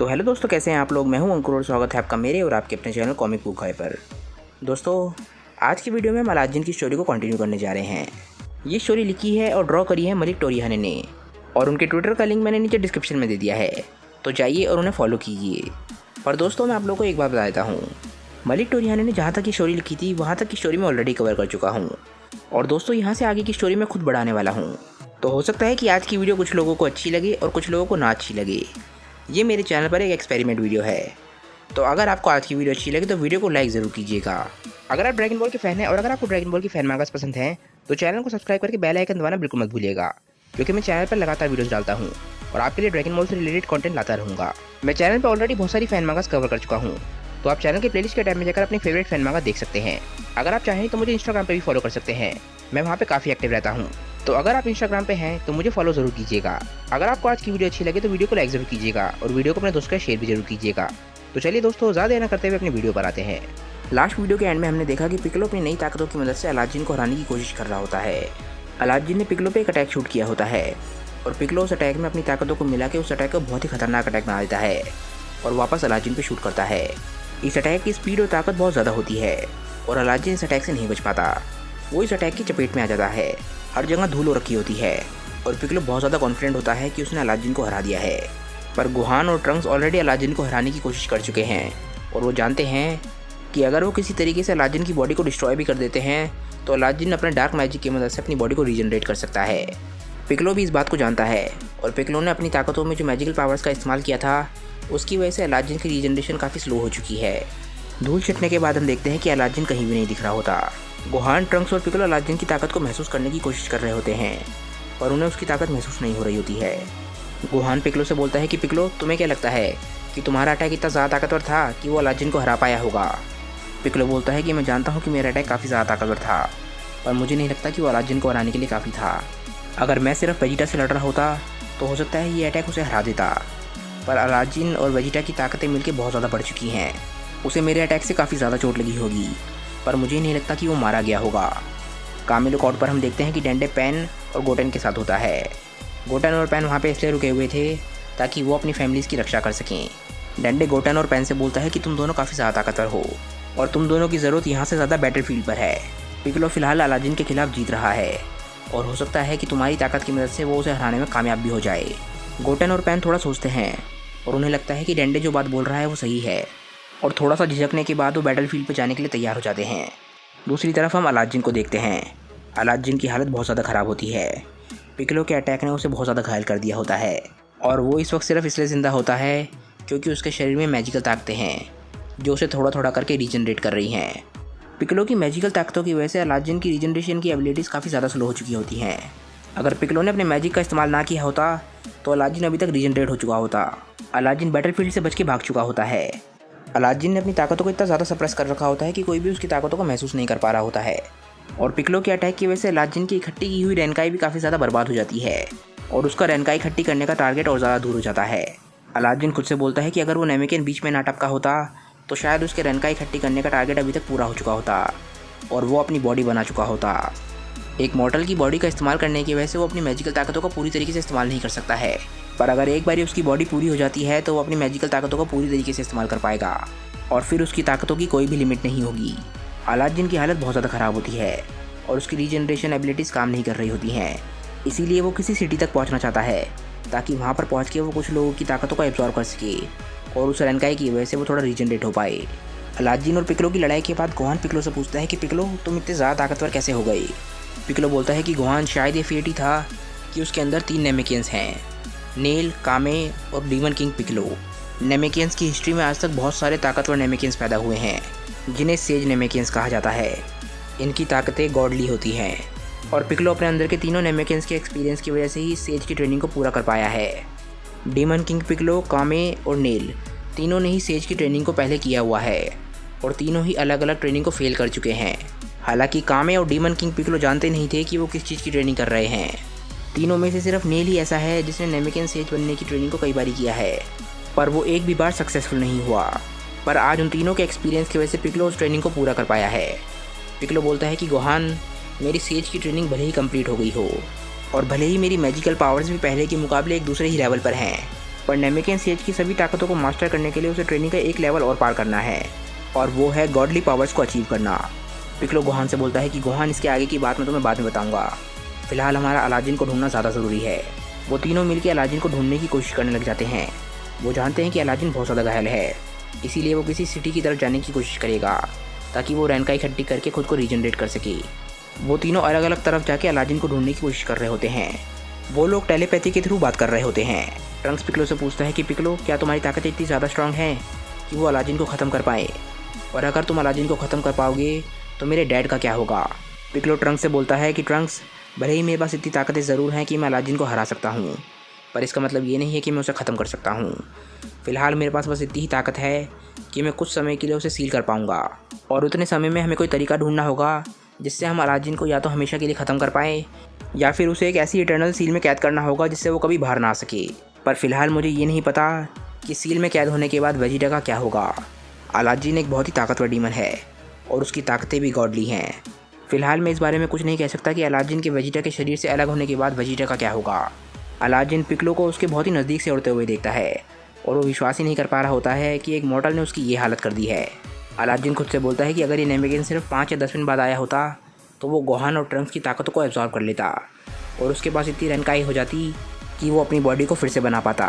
तो हेलो दोस्तों, कैसे हैं आप लोग। मैं हूं अंकुर और स्वागत है आपका मेरे और आपके अपने चैनल कॉमिक बुक है पर। दोस्तों, आज की वीडियो में हम अलादीन की स्टोरी को कंटिन्यू करने जा रहे हैं। ये स्टोरी लिखी है और ड्रॉ करी है मलिक टोरिहाने ने और उनके ट्विटर का लिंक मैंने नीचे डिस्क्रिप्शन में दे दिया है, तो जाइए और उन्हें फॉलो कीजिए। पर दोस्तों, मैं आप लोगों को एक बात बता देता हूँ, मलिक टोरिहाने ने जहाँ तक की स्टोरी लिखी थी वहाँ तक की स्टोरी मैं ऑलरेडी कवर कर चुका हूँ और दोस्तों यहाँ से आगे की स्टोरी मैं खुद बढ़ाने वाला हूँ। तो हो सकता है कि आज की वीडियो कुछ लोगों को अच्छी लगे और कुछ लोगों को ना अच्छी लगे। ये मेरे चैनल पर एक एक्सपेरिमेंट वीडियो है, तो अगर आपको आज की वीडियो अच्छी लगे तो वीडियो को लाइक ज़रूर कीजिएगा। अगर आप ड्रैगन बॉल के फैन हैं और अगर आपको ड्रैगन बॉल की फैन मांगास पसंद है तो चैनल को सब्सक्राइब करके बेल आइकन दबाना बिल्कुल मत भूलिएगा, क्योंकि मैं चैनल पर लगातार वीडियोस डालता हूँ और आपके लिए ड्रैगन बॉल से रिलेटेड कंटेंट लाता रहूँगा। मैं चैनल पर ऑलरेडी बहुत सारी फैन मांगास कवर कर चुका हूँ, तो आप चैनल के प्लेलिस्ट के टैब में जाकर अपनी फेवरेट फैन मांगा देख सकते हैं। अगर आप चाहें तो मुझे इंस्टाग्राम पर भी फॉलो कर सकते हैं, मैं वहाँ पे काफ़ी एक्टिव रहता हूँ। तो अगर आप इंस्टाग्राम पे हैं तो मुझे फॉलो जरूर कीजिएगा। अगर आपको आज की वीडियो अच्छी लगे तो वीडियो को लाइक जरूर कीजिएगा और वीडियो को अपने दोस्तों के शेयर भी जरूर कीजिएगा। तो चलिए दोस्तों, ज़्यादा देर न करते हुए अपनी वीडियो पर आते हैं। लास्ट वीडियो के एंड में हमने देखा कि पिकलो अपनी नई ताकतों की मदद से अलादीन को हराने की कोशिश कर रहा होता है। अलादीन ने पिकलो पे एक अटैक शूट किया होता है और पिकलो उस अटैक में अपनी ताकतों को मिला के उस अटैक को बहुत ही खतरनाक अटैक बना देता है और वापस अलादीन पे शूट करता है। इस अटैक की स्पीड और ताकत बहुत ज़्यादा होती है और अलादीन इस अटैक से नहीं बच पाता। वो इस अटैक की चपेट में आ जाता है। हर जगह धूल हो रखी होती है और पिकलो बहुत ज़्यादा कॉन्फिडेंट होता है कि उसने अलादीन को हरा दिया है। पर गोहान और ट्रंक्स ऑलरेडी अलादीन को हराने की कोशिश कर चुके हैं और वो जानते हैं कि अगर वो किसी तरीके से अलादीन की बॉडी को डिस्ट्रॉय भी कर देते हैं तो अलादीन अपने डार्क मैजिक की मदद से अपनी बॉडी को रीजनरेट कर सकता है। पिकलो भी इस बात को जानता है और पिकलो ने अपनी ताकतों में जो मैजिकल पावर्स का इस्तेमाल किया था उसकी वजह से अलादीन की रीजनरेशन काफ़ी स्लो हो चुकी है। धूल छिटने के बाद हम देखते हैं कि अलादीन कहीं भी नहीं दिख रहा होता। गोहान, ट्रंक्स और पिकलो अलादीन की ताकत को महसूस करने की कोशिश कर रहे होते हैं पर उन्हें उसकी ताकत महसूस नहीं हो रही होती है। गोहान पिकलो से बोलता है कि पिकलो, तुम्हें क्या लगता है कि तुम्हारा अटैक इतना ज़्यादा ताकतवर था कि वो अलादीन को हरा पाया होगा। पिकलो बोलता है कि मैं जानता हूँ कि मेरा अटैक काफ़ी ज़्यादा ताकतवर था, पर मुझे नहीं लगता कि वो अलादीन को हराने के लिए काफ़ी था। अगर मैं सिर्फ वेजिटा से लड़ रहा होता तो हो सकता है ये अटैक उसे हरा देता, पर अलादीन और वेजिटा की ताकतें मिलकर बहुत ज़्यादा बढ़ चुकी हैं। उसे मेरे अटैक से काफ़ी ज़्यादा चोट लगी होगी, पर मुझे नहीं लगता कि वो मारा गया होगा। कामे लुकआउट पर हम देखते हैं कि डेंडे पैन और गोटेन के साथ होता है। गोटेन और पैन वहाँ पे इसलिए रुके हुए थे ताकि वो अपनी फैमिलीज़ की रक्षा कर सकें। डेंडे गोटेन और पैन से बोलता है कि तुम दोनों काफ़ी ज़्यादा ताकतवर हो और तुम दोनों की ज़रूरत यहाँ से ज़्यादा बैटलफील्ड पर है। पिकलो फ़िलहाल अलादीन के खिलाफ जीत रहा है और हो सकता है कि तुम्हारी ताकत की मदद से वो उसे हराने में कामयाब भी हो जाए। गोटेन और पैन थोड़ा सोचते हैं और उन्हें लगता है कि डेंडे जो बात बोल रहा है वो सही है और थोड़ा सा झिझकने के बाद वो बैटलफील्ड पर जाने के लिए तैयार हो जाते हैं। दूसरी तरफ हम अलादीन को देखते हैं। अलादीन की हालत बहुत ज़्यादा ख़राब होती है। पिकलो के अटैक ने उसे बहुत ज़्यादा घायल कर दिया होता है और वो इस वक्त सिर्फ इसलिए ज़िंदा होता है क्योंकि उसके शरीर में मैजिकल ताकतें हैं जो उसे थोड़ा थोड़ा करके रीजनरेट कर रही हैं। पिकलो की मैजिकल ताकतों की वजह से अलादीन की रीजनरेशन की एबिलिटीज़ काफ़ी ज़्यादा स्लो हो चुकी होती हैं। अगर पिकलो ने अपने मैजिक का इस्तेमाल ना किया होता तो अलादीन अभी तक रीजनरेट हो चुका होता। अलादीन बैटलफील्ड से बच के भाग चुका होता है। अलादीन ने अपनी ताकतों को इतना ज़्यादा सप्रेस कर रखा होता है कि कोई भी उसकी ताकतों को महसूस नहीं कर पा रहा होता है और पिकलो के अटैक की वजह से अलादीन की इकट्ठी की हुई रेनकाई भी काफ़ी ज़्यादा बर्बाद हो जाती है और उसका रेनकाई इकट्ठी करने का टारगेट और ज़्यादा दूर हो जाता है। अलादीन खुद से बोलता है कि अगर वो नेमेकियन बीच में ना टपका होता तो शायद उसके रेनकाई इकट्ठी करने का टारगेट अभी तक पूरा हो चुका होता और वो अपनी बॉडी बना चुका होता। एक मॉर्टल की बॉडी का इस्तेमाल करने की वजह से वो अपनी मैजिकल ताकतों को पूरी तरीके से इस्तेमाल नहीं कर सकता है, पर अगर एक बारी उसकी बॉडी पूरी हो जाती है तो वो अपनी मैजिकल ताकतों को पूरी तरीके से इस्तेमाल कर पाएगा और फिर उसकी ताकतों की कोई भी लिमिट नहीं होगी। अलादीन की हालत बहुत ज़्यादा ख़राब होती है और उसकी रीजनरेशन एबिलिटीज़ काम नहीं कर रही होती हैं, इसीलिए वो किसी सिटी तक पहुंचना चाहता है ताकि वहां पर पहुंच के वो कुछ लोगों की ताकतों को एब्जॉर्ब कर सके और उस रेनकाई की वजह से वो थोड़ा रीजनरेट हो पाए। अलादीन और पिकलो की लड़ाई के बाद गोहान पिकलो से पूछता है कि पिकलो, तुम इतने ज़्यादा ताकतवर कैसे हो गई। पिकलो बोलता है कि गोहान, शायद ये फेट ही था कि उसके अंदर 3 नेमेकियंस हैं, नेल, कामे और डीमन किंग पिकलो। नेमेकियंस की हिस्ट्री में आज तक बहुत सारे ताकतवर नेमेकियंस पैदा हुए हैं जिन्हें सेज नेमेकियंस कहा जाता है। इनकी ताकतें गॉडली होती हैं और पिकलो अपने अंदर के तीनों नेमेकियंस के एक्सपीरियंस की वजह से ही सेज की ट्रेनिंग को पूरा कर पाया है। डीमन किंग पिकलो, कामे और नेल तीनों ने ही सेज की ट्रेनिंग को पहले किया हुआ है और तीनों ही अलग अलग ट्रेनिंग को फेल कर चुके हैं। हालांकि कामे और डीमन किंग पिकलो जानते नहीं थे कि वो किस चीज़ की ट्रेनिंग कर रहे हैं। तीनों में से सिर्फ नेल ही ऐसा है जिसने नेमेकियन सेज बनने की ट्रेनिंग को कई बार किया है, पर वो एक भी बार सक्सेसफुल नहीं हुआ। पर आज उन तीनों के एक्सपीरियंस की वजह से पिकलो उस ट्रेनिंग को पूरा कर पाया है। पिकलो बोलता है कि गोहान, मेरी सेज की ट्रेनिंग भले ही कंप्लीट हो गई हो और भले ही मेरी मैजिकल पावर्स भी पहले के मुकाबले एक दूसरे ही लेवल पर हैं, पर नेमेकियन सेज की सभी ताकतों को मास्टर करने के लिए उसे ट्रेनिंग का एक लेवल और पार करना है, और वो है गॉडली पावर्स को अचीव करना। पिक्लो गोहान से बोलता है कि गोहान, इसके आगे की बात मैं तुम्हें बाद में बताऊंगा, फिलहाल हमारा अलादीन को ढूंढना ज़्यादा ज़रूरी है। वो तीनों मिलकर अलादीन को ढूंढने की कोशिश करने लग जाते हैं। वो जानते हैं कि अलादीन बहुत ज़्यादा घायल है, इसीलिए वो किसी सिटी की तरफ जाने की कोशिश करेगा ताकि वो रैनका इकट्ठी करके खुद को रीजनरेट कर सके। वो तीनों अलग अलग तरफ जाके अलादीन को ढूंढने की कोशिश कर रहे होते हैं। वो लोग टेलीपैथी के थ्रू बात कर रहे होते हैं। ट्रंक्स पिक्लो से पूछता है कि पिक्लो, क्या तुम्हारी ताकत इतनी ज़्यादा स्ट्रांग है कि वो अलादीन को ख़त्म कर पाए, और अगर तुम अलादीन को ख़त्म कर पाओगे तो मेरे डैड का क्या होगा? पिक्लो ट्रंक्स से बोलता है कि ट्रंक्स, भले ही मेरे पास इतनी ताकतें ज़रूर हैं कि मैं अलादीन को हरा सकता हूँ, पर इसका मतलब ये नहीं है कि मैं उसे ख़त्म कर सकता हूँ। फ़िलहाल मेरे पास बस इतनी ही ताकत है कि मैं कुछ समय के लिए उसे सील कर पाऊँगा, और उतने समय में हमें कोई तरीका ढूंढना होगा जिससे हम अलादीन को या तो हमेशा के लिए ख़त्म कर पाएँ, या फिर उसे एक ऐसी इटर्नल सील में कैद करना होगा जिससे वो कभी बाहर ना आ सके। पर फिलहाल मुझे ये नहीं पता कि सील में कैद होने के बाद वेजिटा का क्या होगा। अलादीन एक बहुत ही ताकतवर डीमन है और उसकी ताकतें भी गॉडली हैं। फिलहाल मैं इस बारे में कुछ नहीं कह सकता कि अलादीन के वेजिटा के शरीर से अलग होने के बाद वेजिटा का क्या होगा। अलादीन पिक्लो को उसके बहुत ही नज़दीक से उड़ते हुए देखता है और वो विश्वास ही नहीं कर पा रहा होता है कि एक मॉर्टल ने उसकी ये हालत कर दी है। अलादीन खुद से बोलता है कि अगर ये नेमेकियन सिर्फ 5 या 10 मिनट बाद आया होता तो वो गोहान और ट्रंक्स की ताकतों को एब्जॉर्ब कर लेता और उसके पास इतनी रनकाई हो जाती कि वो अपनी बॉडी को फिर से बना पाता।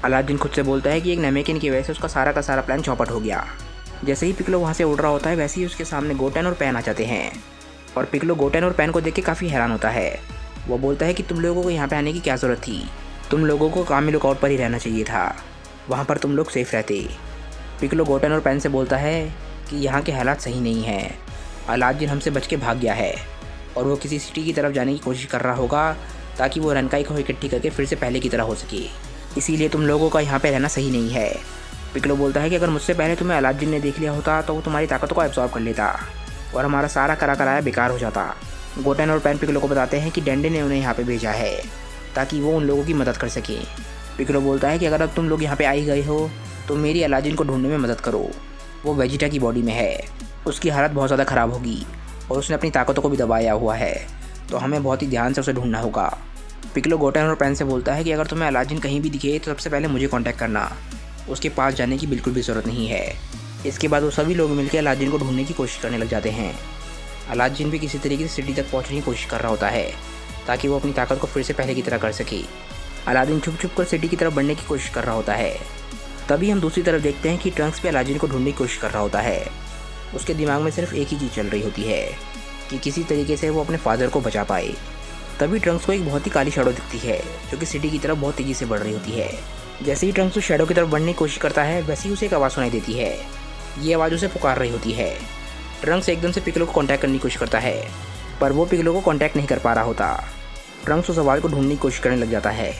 अलादीन खुद से बोलता है कि एक नेमेकियन की वजह से उसका सारा का सारा प्लान चौपट हो गया। जैसे ही पिक्लो वहाँ से उड़ रहा होता है वैसे ही उसके सामने गोटेन और पैन आ जाते हैं, और पिक्लो गोटेन और पैन को देख के काफ़ी हैरान होता है। वो बोलता है कि तुम लोगों को यहाँ पे आने की क्या ज़रूरत थी, तुम लोगों को कामी लुकआउट पर ही रहना चाहिए था, वहाँ पर तुम लोग सेफ रहते। पिक्लो गोटेन और पैन से बोलता है कि यहाँ के हालात सही नहीं हैं, अलादीन हमसे बच के भाग गया है और वो किसी सिटी की तरफ जाने की कोशिश कर रहा होगा ताकि वो रनकाई को इकट्ठी करके फिर से पहले की तरह हो सके, इसीलिए तुम लोगों का यहाँ पे रहना सही नहीं है। पिक्लो बोलता है कि अगर मुझसे पहले तुम्हें अलादीन ने देख लिया होता तो वो तुम्हारी ताकतों को एब्जॉर्ब कर लेता और हमारा सारा कराया बेकार हो जाता। गोटेन और पैन पिक्लो को बताते हैं कि डेंडे ने उन्हें यहाँ पे भेजा है ताकि वो उन लोगों की मदद कर सके। पिक्लो बोलता है कि अगर अब तुम लोग यहाँ पे आई गए हो तो मेरी अलादीन को ढूंढने में मदद करो, वो वेजिटा की बॉडी में है, उसकी हालत बहुत ज़्यादा ख़राब होगी और उसने अपनी ताकतों को भी दबाया हुआ है, तो हमें बहुत ही ध्यान से उसे ढूंढना होगा। पिक्लो गोटेन और पैन से बोलता है कि अगर तुम्हें अलादीन कहीं भी दिखे तो सबसे पहले मुझे कांटेक्ट करना, उसके पास जाने की बिल्कुल भी ज़रूरत नहीं है। इसके बाद वो सभी लोग मिलकर अलादीन को ढूंढने की कोशिश करने लग जाते हैं। अलादीन भी किसी तरीके से सिटी तक पहुंचने की कोशिश कर रहा होता है ताकि वो अपनी ताकत को फिर से पहले की तरह कर सके। अलादीन छुप छुप कर सिटी की तरफ बढ़ने की कोशिश कर रहा होता है। तभी हम दूसरी तरफ देखते हैं कि ट्रंक्स भी अलादीन को ढूंढने की कोशिश कर रहा होता है। उसके दिमाग में सिर्फ एक ही चीज़ चल रही होती है कि किसी तरीके से वो अपने फादर को बचा पाए। तभी ट्रंक्स को एक बहुत ही काली शैडो दिखती है जो कि सिटी की तरफ बहुत तेज़ी से बढ़ रही होती है। जैसे ही ट्रंक्स उस शैडो की तरफ बढ़ने की कोशिश करता है वैसे ही उसे एक आवाज़ सुनाई देती है। ये आवाज़ उसे पुकार रही होती है। ट्रंक्स एकदम से पिक्लो को कांटेक्ट करने की कोशिश करता है पर वो पिक्लो को कांटेक्ट नहीं कर पा रहा होता। ट्रंक्स उस आवाज़ को ढूंढने की कोशिश करने लग जाता है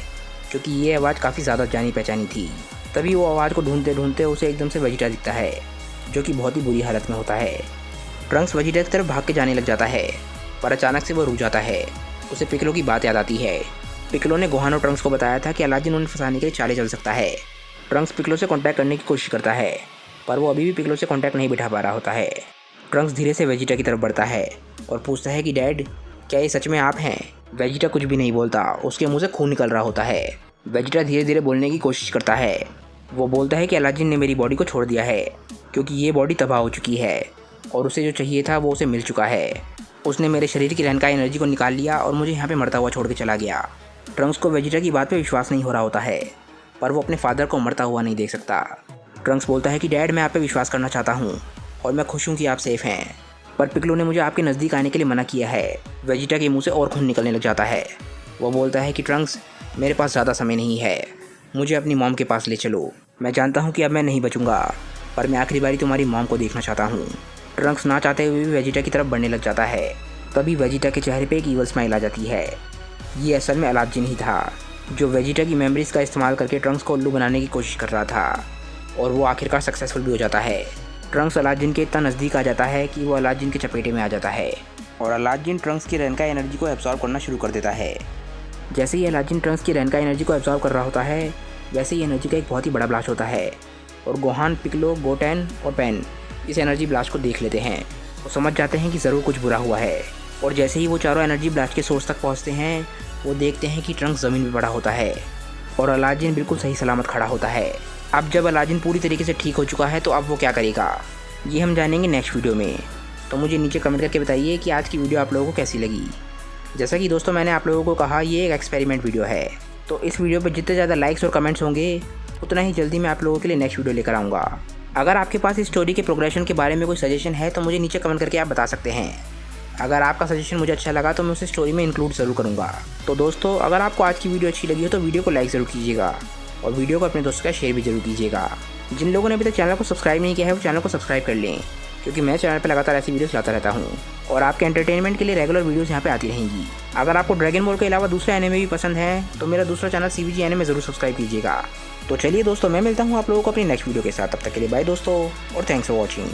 क्योंकि ये आवाज़ काफ़ी ज़्यादा जानी पहचानी थी। तभी वो आवाज़ को ढूंढते ढूंढते उसे एकदम से वेजिटा दिखता है जो कि बहुत ही बुरी हालत में होता है। ट्रंक्स वेजिटा की तरफ भाग के जाने लग जाता है पर अचानक से वो रुक जाता है। उसे पिक्लो की बात याद आती है। पिक्लो ने गोहान और ट्रंक्स को बताया था कि अलादीन उन्हें फंसाने के लिए चालें चल सकता है। ट्रंक्स पिक्लो से कांटेक्ट करने की कोशिश करता है पर वो अभी भी पिक्लो से कांटेक्ट नहीं बिठा पा रहा होता है। ट्रंक्स धीरे से वेजिटा की तरफ बढ़ता है और पूछता है कि डैड, क्या ये सच में आप हैं? वेजिटा कुछ भी नहीं बोलता, उसके मुंह से खून निकल रहा होता है। वेजिटा धीरे धीरे बोलने की कोशिश करता है। वो बोलता है कि अलादीन ने मेरी बॉडी को छोड़ दिया है क्योंकि ये बॉडी तबाह हो चुकी है और उसे जो चाहिए था वो उसे मिल चुका है। उसने मेरे शरीर की रनकाई एनर्जी को निकाल लिया और मुझे यहाँ पे मरता हुआ छोड़ के चला गया। ट्रंक्स को वेजिटा की बात पे विश्वास नहीं हो रहा होता है पर वो अपने फादर को मरता हुआ नहीं देख सकता। ट्रंक्स बोलता है कि डैड, मैं आप पे विश्वास करना चाहता हूँ और मैं खुश हूँ कि आप सेफ़ हैं, पर पिक्लो ने मुझे आपके नज़दीक आने के लिए मना किया है। वेजिटा के मुँह से और खून निकलने लग जाता है। वो बोलता है कि ट्रंक्स, मेरे पास ज़्यादा समय नहीं है, मुझे अपनी मॉम के पास ले चलो। मैं जानता हूँ कि अब मैं नहीं बचूंगा पर मैं आखिरी बारी तुम्हारी मॉम को देखना चाहता हूँ। ट्रंक्स ना चाहते हुए भी वेजिटा की तरफ बढ़ने लग जाता है। तभी वेजिटा के चेहरे पे एक ईवल स्माइल आ जाती है। ये असल में अलादीन ही था जो वेजिटा की मेमोरीज़ का इस्तेमाल करके ट्रंक्स को उल्लू बनाने की कोशिश कर रहा था और वो आखिरकार सक्सेसफुल भी हो जाता है। ट्रंक्स अलादीन के इतना नज़दीक आ जाता है कि वो अलादीन के चपेटे में आ जाता है और अलादीन ट्रंक्स की रनकाई एनर्जी को एब्जॉर्ब करना शुरू कर देता है। जैसे ही अलादीन ट्रंक्स की रनकाई एनर्जी को एब्जॉर्ब कर रहा होता है वैसे ही एनर्जी का एक बहुत ही बड़ा ब्लास्ट होता है और गोहान, पिक्लो, गोटेन और पैन इस एनर्जी ब्लास्ट को देख लेते हैं। वो समझ जाते हैं कि ज़रूर कुछ बुरा हुआ है और जैसे ही वो चारों एनर्जी ब्लास्ट के सोर्स तक पहुंचते हैं वो देखते हैं कि ट्रंक्स ज़मीन पर पड़ा होता है और अलादीन बिल्कुल सही सलामत खड़ा होता है। अब जब अलादीन पूरी तरीके से ठीक हो चुका है तो अब वो क्या करेगा, ये हम जानेंगे नेक्स्ट वीडियो में। तो मुझे नीचे कमेंट करके बताइए कि आज की वीडियो आप लोगों को कैसी लगी। जैसा कि दोस्तों मैंने आप लोगों को कहा, ये एक एक्सपेरिमेंट वीडियो है, तो इस वीडियो पर जितने ज़्यादा लाइक्स और कमेंट्स होंगे उतना ही जल्दी मैं आप लोगों के लिए नेक्स्ट वीडियो लेकर आऊँगा। अगर आपके पास इस स्टोरी के प्रोग्रेशन के बारे में कोई सजेशन है तो मुझे नीचे कमेंट करके आप बता सकते हैं। अगर आपका सजेशन मुझे अच्छा लगा तो मैं उसे स्टोरी में इंक्लूड ज़रूर करूँगा। तो दोस्तों, अगर आपको आज की वीडियो अच्छी लगी हो तो वीडियो को लाइक ज़रूर कीजिएगा और वीडियो को अपने दोस्तों का शेयर भी जरूर कीजिएगा। जिन लोगों ने अभी तक चैनल को सब्सक्राइब नहीं किया है वो चैनल को सब्सक्राइब कर लें, क्योंकि मैं चैनल पर लगातार ऐसी वीडियोस लाता रहता हूँ और आपके एंटरटेनमेंट के लिए रेगुलर वीडियोस यहाँ पे आती रहेंगी। अगर आपको ड्रैगन बॉल के अलावा दूसरे एनिमे भी पसंद है तो मेरा दूसरा चैनल CVG एनिमे ज़रूर सब्सक्राइब कीजिएगा। तो चलिए दोस्तों, मैं मिलता हूँ आप लोगों को अपनी नेक्स्ट वीडियो के साथ। तब तक के लिए बाय दोस्तों और थैंक्स फॉर वॉचिंग।